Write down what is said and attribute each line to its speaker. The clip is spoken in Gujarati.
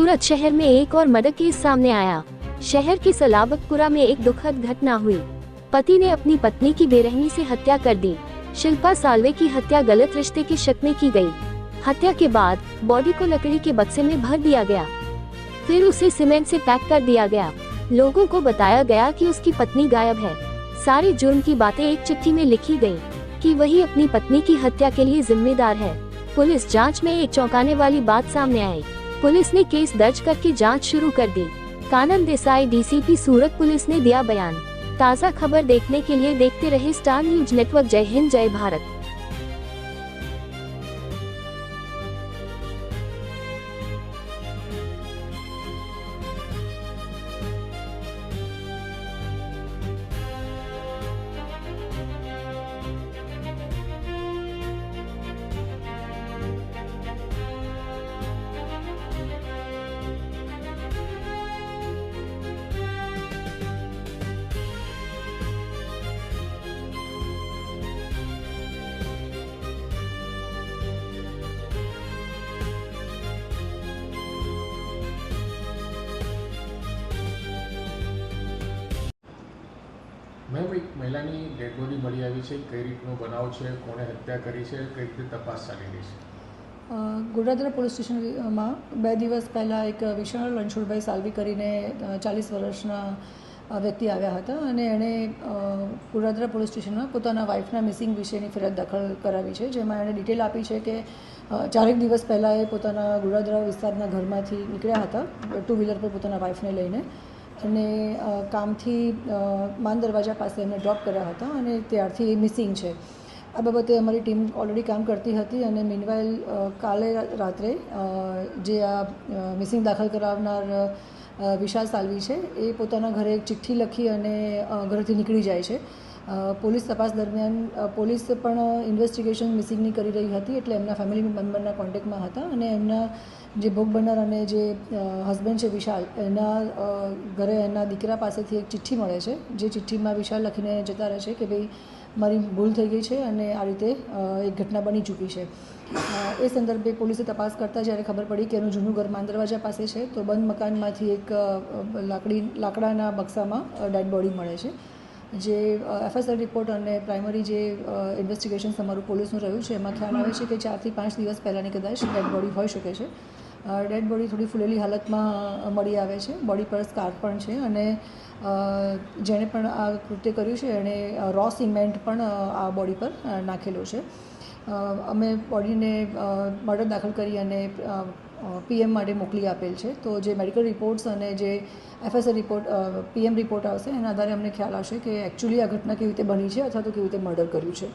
Speaker 1: सूरत शहर में एक और मर्डर केस सामने आया। शहर के सलाबतपुरा में एक दुखद घटना हुई। पति ने अपनी पत्नी की बेरहमी से हत्या कर दी। शिल्पा साल्वे की हत्या गलत रिश्ते के शक में की गई। हत्या के बाद बॉडी को लकड़ी के बक्से में भर दिया गया, फिर उसे सीमेंट से पैक कर दिया गया। लोगों को बताया गया कि उसकी पत्नी गायब है। सारे जुर्म की बातें एक चिट्ठी में लिखी गई कि वही अपनी पत्नी की हत्या के लिए जिम्मेदार है। पुलिस जांच में एक चौंकाने वाली बात सामने आई। पुलिस ने केस दर्ज करके जांच शुरू कर दी। कानन देसाई डीसीपी सूरत पुलिस ने दिया बयान। ताज़ा खबर देखने के लिए देखते रहे स्टार न्यूज नेटवर्क। जय हिंद, जय भारत।
Speaker 2: મેમ, એક મહિલાની ડેડ બોડી મળી આવી છે, કઈ રીતનો બનાવ છે, કોણે હત્યા કરી છે, કઈ રીતે તપાસ ચાલી રહી છે?
Speaker 3: ગોડાદરા પોલીસ સ્ટેશનમાં 2 દિવસ પહેલાં એક વિશાળ રણછોડભાઈ સાલ્વી કરીને 40 વર્ષના વ્યક્તિ આવ્યા હતા અને એણે ગોડાદરા પોલીસ સ્ટેશનમાં પોતાના વાઇફના મિસિંગ વિશેની ફરિયાદ દાખલ કરાવી છે, જેમાં એણે ડિટેલ આપી છે કે 4 દિવસ પહેલાં એ પોતાના ગોડાદરા વિસ્તારના ઘરમાંથી નીકળ્યા હતા 2 વ્હીલર પર પોતાના વાઇફને લઈને, અને કામથી માન દરવાજા પાસે એમને ડ્રોપ કર્યા હતા અને ત્યારથી એ મિસિંગ છે। આ બાબતે અમારી ટીમ ઓલરેડી કામ કરતી હતી અને મીનવાઇલ કાલે રાત્રે જે આ મિસિંગ દાખલ કરાવનાર વિશાલ સાલ્વી છે એ પોતાના ઘરે એક ચિઠ્ઠી લખી અને ઘરેથી નીકળી જાય છે। પોલીસ તપાસ દરમિયાન પોલીસ પણ ઇન્વેસ્ટિગેશન મિસિંગની કરી રહી હતી, એટલે એમના ફેમિલી મેમ્બરના કોન્ટેક્ટમાં હતા અને એમના જે ભોગ બનનાર અને જે હસબન્ડ છે વિશાલ, એના ઘરે એના દીકરા પાસેથી એક ચિઠ્ઠી મળે છે, જે ચિઠ્ઠીમાં વિશાલ લખીને જતા રહે છે કે ભાઈ મારી ભૂલ થઈ ગઈ છે અને આ રીતે એક ઘટના બની ચૂકી છે। એ સંદર્ભે પોલીસે તપાસ કરતાં જ્યારે ખબર પડી કે એનું જૂનું ઘર માન દરવાજા પાસે છે, તો બંધ મકાનમાંથી એક લાકડાના બક્સામાં ડેડ બોડી મળે છે। જે એફએસઆર રિપોર્ટ અને પ્રાઇમરી જે ઇન્વેસ્ટિગેશન અમારું પોલીસનું રહ્યું છે, એમાં ખ્યાલ આવે છે કે 4 થી 5 દિવસ પહેલાંની કદાચ ડેડ બોડી હોઈ શકે છે। ડેડ બોડી થોડી ફૂલેલી હાલતમાં મળી આવે છે, બોડી પર સ્કાર પણ છે અને જેણે પણ આ કૃત્ય કર્યું છે એણે રો સિમેન્ટ પણ આ બોડી પર નાખેલો છે। અમે બોડીને મર્ડર દાખલ કરી અને પીએમ માટે મોકલી આપેલ છે। તો જે મેડિકલ રિપોર્ટ્સ અને જે એફએસઆર રિપોર્ટ પીએમ રિપોર્ટ આવશે એના આધારે અમને ખ્યાલ આવશે કે એકચ્યુઅલી આ ઘટના કેવી રીતે બની છે અથવા તો કેવી રીતે મર્ડર કર્યું છે।